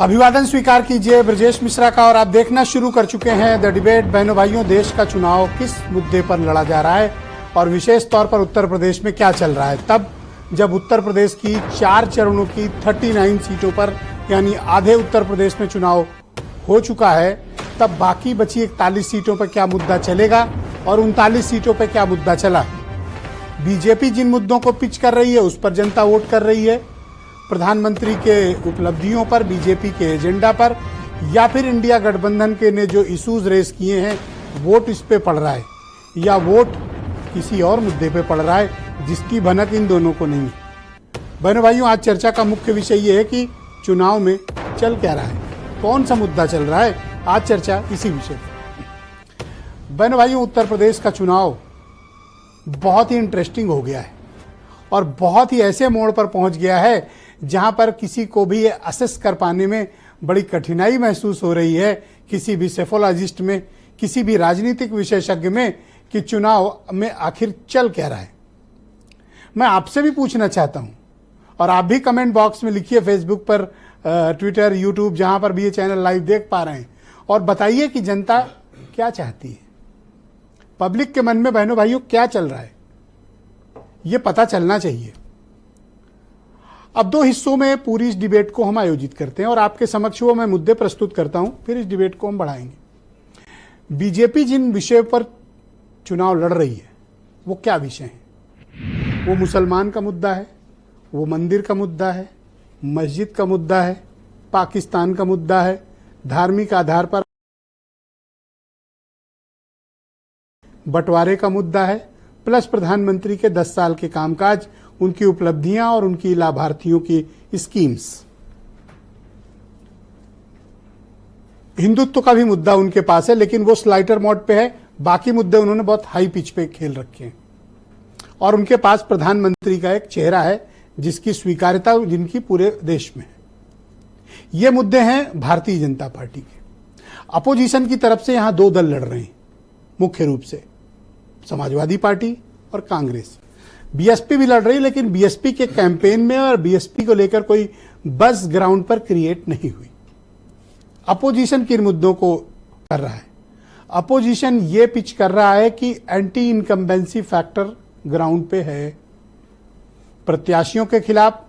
अभिवादन स्वीकार कीजिए ब्रजेश मिश्रा का। और आप देखना शुरू कर चुके हैं द डिबेट। बहनों भाइयों, देश का चुनाव किस मुद्दे पर लड़ा जा रहा है और विशेष तौर पर उत्तर प्रदेश में क्या चल रहा है। तब जब उत्तर प्रदेश की 4 चरणों की 39 सीटों पर यानी आधे उत्तर प्रदेश में चुनाव हो चुका है, तब बाकी बची 41 सीटों पर क्या मुद्दा चलेगा और 39 सीटों पर क्या मुद्दा चला। बीजेपी जिन मुद्दों को पिच कर रही है उस पर जनता वोट कर रही है, प्रधानमंत्री के उपलब्धियों पर, बीजेपी के एजेंडा पर, या फिर इंडिया गठबंधन के ने जो इश्यूज रेस किए हैं वोट इस पे पड़ रहा है, या वोट किसी और मुद्दे पे पड़ रहा है जिसकी भनक इन दोनों को नहीं है। बहनों भाइयों, आज चर्चा का मुख्य विषय ये है कि चुनाव में चल क्या रहा है, कौन सा मुद्दा चल रहा है। आज चर्चा इसी विषय पर। बहनों भाइयों, उत्तर प्रदेश का चुनाव बहुत ही इंटरेस्टिंग हो गया है और बहुत ही ऐसे मोड़ पर पहुंच गया है जहां पर किसी को भी ये असेस कर पाने में बड़ी कठिनाई महसूस हो रही है, किसी भी सेफोलॉजिस्ट में, किसी भी राजनीतिक विशेषज्ञ में, कि चुनाव में आखिर चल क्या रहा है। मैं आपसे भी पूछना चाहता हूं और आप भी कमेंट बॉक्स में लिखिए, फेसबुक पर, ट्विटर, यूट्यूब, जहां पर भी ये चैनल लाइव देख पा रहे हैं, और बताइए कि जनता क्या चाहती है, पब्लिक के मन में बहनों भाइयों क्या चल रहा है, ये पता चलना चाहिए। अब 2 हिस्सों में पूरी इस डिबेट को हम आयोजित करते हैं और आपके समक्ष वो मैं मुद्दे प्रस्तुत करता हूं, फिर इस डिबेट को हम बढ़ाएंगे। बीजेपी जिन विषय पर चुनाव लड़ रही है वो क्या विषय हैं? वो मुसलमान का मुद्दा है, वो मंदिर का मुद्दा है, मस्जिद का मुद्दा है, पाकिस्तान का मुद्दा है, धार्मिक आधार पर बंटवारे का मुद्दा है, प्लस प्रधानमंत्री के 10 साल के कामकाज, उनकी उपलब्धियां और उनकी लाभार्थियों की स्कीम्स। हिंदुत्व का भी मुद्दा उनके पास है, लेकिन वो स्लाइटर मोड पे है। बाकी मुद्दे उन्होंने बहुत हाई पिच पे खेल रखे हैं और उनके पास प्रधानमंत्री का एक चेहरा है जिसकी स्वीकार्यता जिनकी पूरे देश में है। ये मुद्दे हैं भारतीय जनता पार्टी के। अपोजिशन की तरफ से यहां 2 दल लड़ रहे हैं मुख्य रूप से, समाजवादी पार्टी और कांग्रेस। बीएसपी भी लड़ रही है, लेकिन बीएसपी के कैंपेन में और बीएसपी को लेकर कोई बस ग्राउंड पर क्रिएट नहीं हुई। अपोजिशन किन मुद्दों को कर रहा है? अपोजिशन ये पिच कर रहा है कि एंटी इनकम्बेंसी फैक्टर ग्राउंड पे है, प्रत्याशियों के खिलाफ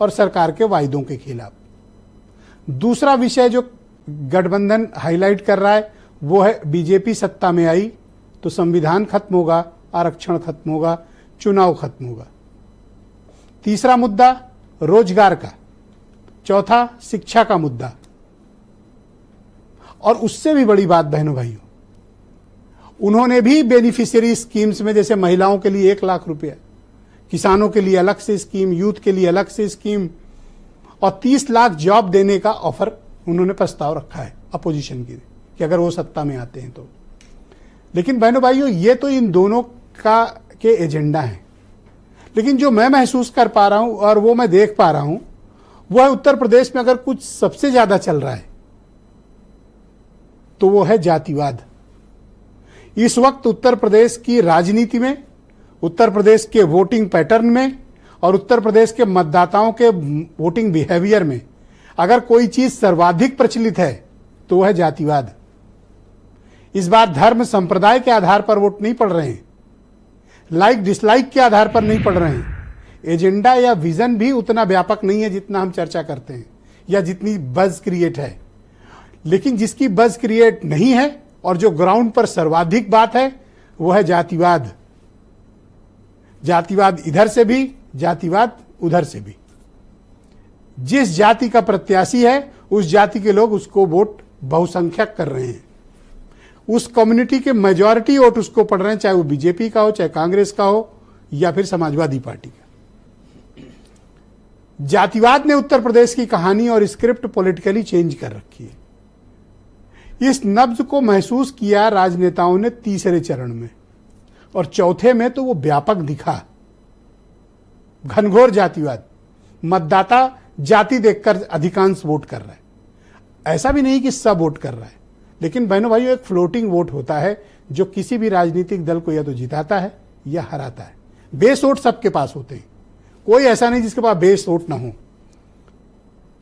और सरकार के वायदों के खिलाफ। दूसरा विषय जो गठबंधन हाईलाइट कर रहा है वो है बीजेपी सत्ता में आई तो संविधान खत्म होगा, आरक्षण खत्म होगा, चुनाव खत्म होगा। तीसरा मुद्दा रोजगार का, चौथा शिक्षा का मुद्दा, और उससे भी बड़ी बात बहनों भाइयों, उन्होंने भी बेनिफिशियरी स्कीम्स में, जैसे महिलाओं के लिए 1 लाख रुपया, किसानों के लिए अलग से स्कीम, यूथ के लिए अलग से स्कीम, और 30 लाख जॉब देने का ऑफर उन्होंने प्रस्ताव रखा है अपोजिशन की कि अगर वो सत्ता में आते हैं तो। लेकिन बहनों भाइयों, ये तो इन दोनों का के एजेंडा है, लेकिन जो मैं महसूस कर पा रहा हूं और वो मैं देख पा रहा हूं वो है उत्तर प्रदेश में अगर कुछ सबसे ज्यादा चल रहा है तो वो है जातिवाद। इस वक्त उत्तर प्रदेश की राजनीति में, उत्तर प्रदेश के वोटिंग पैटर्न में और उत्तर प्रदेश के मतदाताओं के वोटिंग बिहेवियर में अगर कोई चीज सर्वाधिक प्रचलित है तो वह है जातिवाद। इस बार धर्म संप्रदाय के आधार पर वोट नहीं पड़ रहे हैं, लाइक डिसलाइक के आधार पर नहीं पड़ रहे हैं। एजेंडा या विजन भी उतना व्यापक नहीं है जितना हम चर्चा करते हैं या जितनी बज क्रिएट है। लेकिन जिसकी बज क्रिएट नहीं है और जो ग्राउंड पर सर्वाधिक बात है वो है जातिवाद। जातिवाद इधर से भी, जातिवाद उधर से भी। जिस जाति का प्रत्याशी है उस जाति के लोग उसको वोट बहुसंख्यक कर रहे हैं, उस कम्युनिटी के मेजॉरिटी वोट उसको पड़ रहे हैं, चाहे वो बीजेपी का हो, चाहे कांग्रेस का हो, या फिर समाजवादी पार्टी का। जातिवाद ने उत्तर प्रदेश की कहानी और स्क्रिप्ट पॉलिटिकली चेंज कर रखी है। इस नब्ज को महसूस किया राजनेताओं ने तीसरे चरण में, और चौथे में तो वो व्यापक दिखा। घनघोर जातिवाद, मतदाता जाति देखकर अधिकांश वोट कर रहा है। ऐसा भी नहीं कि सब वोट कर रहा है, लेकिन बहनों भाइयों, एक फ्लोटिंग वोट होता है जो किसी भी राजनीतिक दल को या तो जिताता है या हराता है। बेस वोट सबके पास होते हैं, कोई ऐसा नहीं जिसके पास बेस वोट ना हो।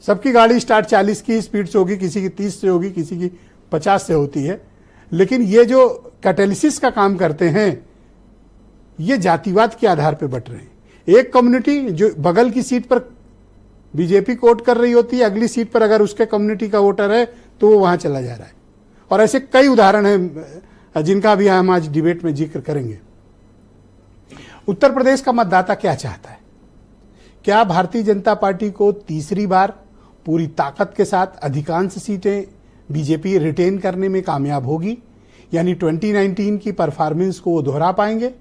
सबकी गाड़ी स्टार्ट 40 की स्पीड से होगी, किसी की 30 से होगी, किसी की 50 से होती है। लेकिन ये जो कैटालिसिस का काम करते हैं ये जातिवाद के आधार पर बट रहे हैं। एक कम्युनिटी जो बगल की सीट पर बीजेपी को वोट कर रही होती है, अगली सीट पर अगर उसके कम्युनिटी का वोटर है तो वो वहां चला जा रहा है। और ऐसे कई उदाहरण हैं जिनका भी हम आज डिबेट में जिक्र करेंगे। उत्तर प्रदेश का मतदाता क्या चाहता है? क्या भारतीय जनता पार्टी को तीसरी बार पूरी ताकत के साथ अधिकांश सीटें बीजेपी रिटेन करने में कामयाब होगी, यानी 2019 की परफॉर्मेंस को वो दोहरा पाएंगे,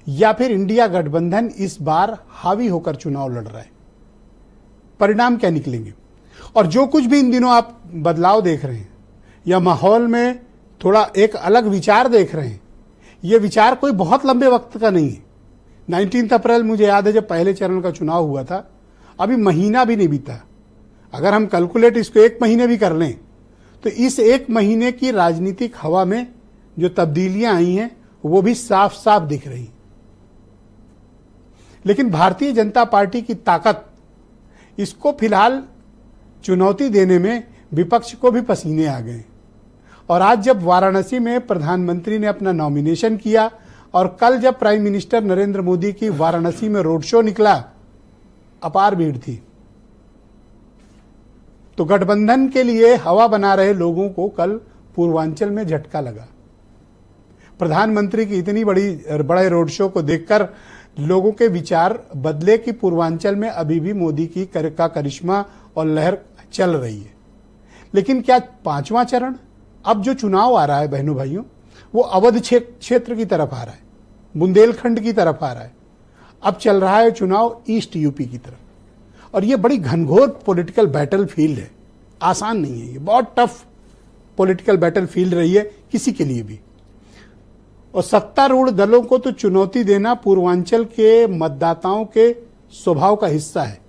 या फिर इंडिया गठबंधन इस बार हावी होकर चुनाव लड़ रहा है? परिणाम क्या निकलेंगे? और जो कुछ भी इन दिनों आप बदलाव देख रहे हैं या माहौल में थोड़ा एक अलग विचार देख रहे हैं, ये विचार कोई बहुत लंबे वक्त का नहीं है। 19 अप्रैल मुझे याद है जब पहले चरण का चुनाव हुआ था, अभी महीना भी नहीं बीता। अगर हम कैलकुलेट इसको 1 महीने भी कर लें तो इस 1 महीने की राजनीतिक हवा में जो तब्दीलियां आई हैं वो भी साफ साफ दिख रही। लेकिन भारतीय जनता पार्टी की ताकत, इसको फिलहाल चुनौती देने में विपक्ष को भी पसीने आ गए। और आज जब वाराणसी में प्रधानमंत्री ने अपना नॉमिनेशन किया और कल जब प्राइम मिनिस्टर नरेंद्र मोदी की वाराणसी में रोड शो निकला, अपार भीड़ थी। तो गठबंधन के लिए हवा बना रहे लोगों को कल पूर्वांचल में झटका लगा। प्रधानमंत्री की इतनी बड़े रोड शो को देखकर लोगों के विचार बदले कि पूर्वांचल में अभी भी मोदी की का करिश्मा और लहर चल रही है। लेकिन क्या 5वां चरण, अब जो चुनाव आ रहा है बहनों भाइयों, वो अवध क्षेत्र की तरफ आ रहा है, बुंदेलखंड की तरफ आ रहा है। अब चल रहा है चुनाव ईस्ट यूपी की तरफ। और ये बड़ी घनघोर पॉलिटिकल बैटल फील्ड है, आसान नहीं है। ये बहुत टफ पॉलिटिकल बैटल फील्ड रही है किसी के लिए भी। और सत्तारूढ़ दलों को तो चुनौती देना पूर्वांचल के मतदाताओं के स्वभाव का हिस्सा है।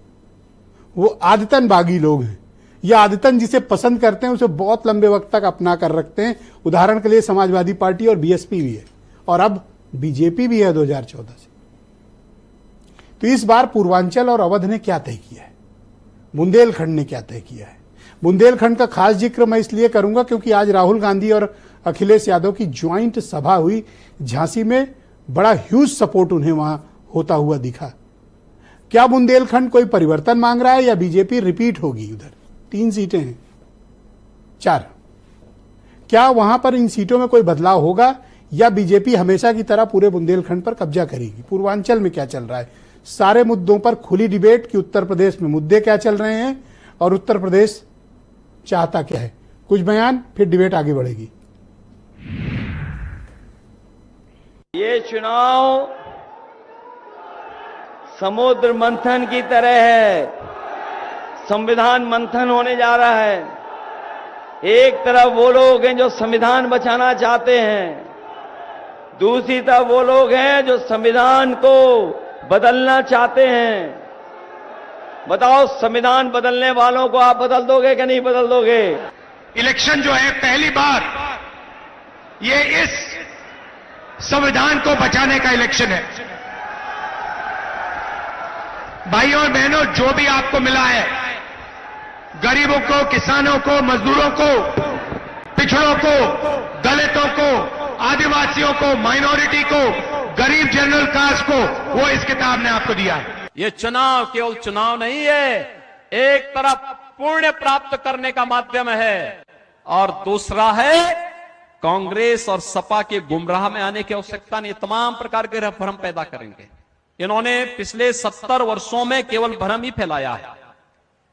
वो आदतन बागी लोग हैं, या आदतन जिसे पसंद करते हैं उसे बहुत लंबे वक्त तक अपना कर रखते हैं। उदाहरण के लिए समाजवादी पार्टी और बीएसपी भी है, और अब बीजेपी भी है 2014 से। तो इस बार पूर्वांचल और अवध ने क्या तय किया है, बुंदेलखंड ने क्या तय किया है? बुंदेलखंड का खास जिक्र मैं इसलिए करूंगा क्योंकि आज राहुल गांधी और अखिलेश यादव की ज्वाइंट सभा हुई झांसी में। बड़ा ह्यूज सपोर्ट उन्हें वहां होता हुआ दिखा। क्या बुंदेलखंड कोई परिवर्तन मांग रहा है या बीजेपी रिपीट होगी? उधर 3 सीटें हैं, 4। क्या वहां पर इन सीटों में कोई बदलाव होगा या बीजेपी हमेशा की तरह पूरे बुंदेलखंड पर कब्जा करेगी? पूर्वांचल में क्या चल रहा है? सारे मुद्दों पर खुली डिबेट कि उत्तर प्रदेश में मुद्दे क्या चल रहे हैं और उत्तर प्रदेश चाहता क्या है। कुछ बयान, फिर डिबेट आगे बढ़ेगी। ये चुनाव समुद्र मंथन की तरह है, संविधान मंथन होने जा रहा है। एक तरफ वो लोग हैं जो संविधान बचाना चाहते हैं, दूसरी तरफ वो लोग हैं जो संविधान को बदलना चाहते हैं। बताओ, संविधान बदलने वालों को आप बदल दोगे कि नहीं बदल दोगे? इलेक्शन जो है पहली बार ये इस संविधान को बचाने का इलेक्शन है। भाइयों और बहनों, जो भी आपको मिला है, गरीबों को, किसानों को, मजदूरों को, पिछड़ों को, दलितों को, आदिवासियों को, माइनॉरिटी को, गरीब जनरल कास्ट को, वो इस किताब ने आपको दिया है। ये चुनाव केवल चुनाव नहीं है, एक तरफ पुण्य प्राप्त करने का माध्यम है और दूसरा है कांग्रेस और सपा के गुमराह में आने की आवश्यकता नहीं। तमाम प्रकार के भ्रम पैदा करेंगे। इन्होंने पिछले 70 वर्षों में केवल भ्रम ही फैलाया है,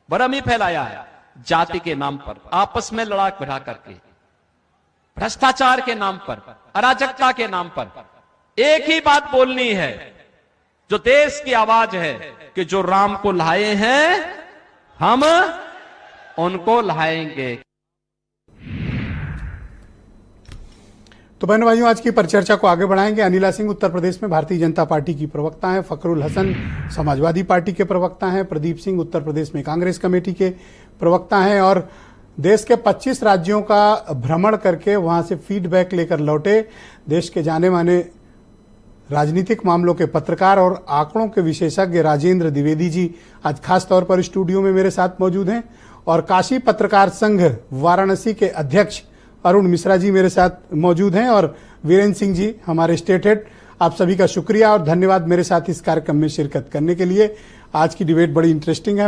भ्रम ही फैलाया है। जाति के नाम पर आपस में लड़ाक बढ़ा करके, भ्रष्टाचार के नाम पर, अराजकता के नाम पर एक ही बात बोलनी है जो देश की आवाज है कि जो राम को लाए हैं हम उनको लाएंगे। तो बहनों भाइयों, आज की परिचर्चा को आगे बढ़ाएंगे। अनिला सिंह उत्तर प्रदेश में भारतीय जनता पार्टी की प्रवक्ता हैं, फखरुल हसन समाजवादी पार्टी के प्रवक्ता हैं, प्रदीप सिंह उत्तर प्रदेश में कांग्रेस कमेटी के प्रवक्ता हैं और देश के 25 राज्यों का भ्रमण करके वहां से फीडबैक लेकर लौटे देश के जाने माने राजनीतिक मामलों के पत्रकार और आंकड़ों के विशेषज्ञ राजेंद्र द्विवेदी जी आज खास तौर पर स्टूडियो में मेरे साथ मौजूद हैं और काशी पत्रकार संघ वाराणसी के अध्यक्ष अरुण मिश्रा जी मेरे साथ मौजूद हैं और वीरेंद्र सिंह जी हमारे स्टेट हेड। आप सभी का शुक्रिया और धन्यवाद मेरे साथ इस कार्यक्रम में शिरकत करने के लिए। आज की डिबेट बड़ी इंटरेस्टिंग है।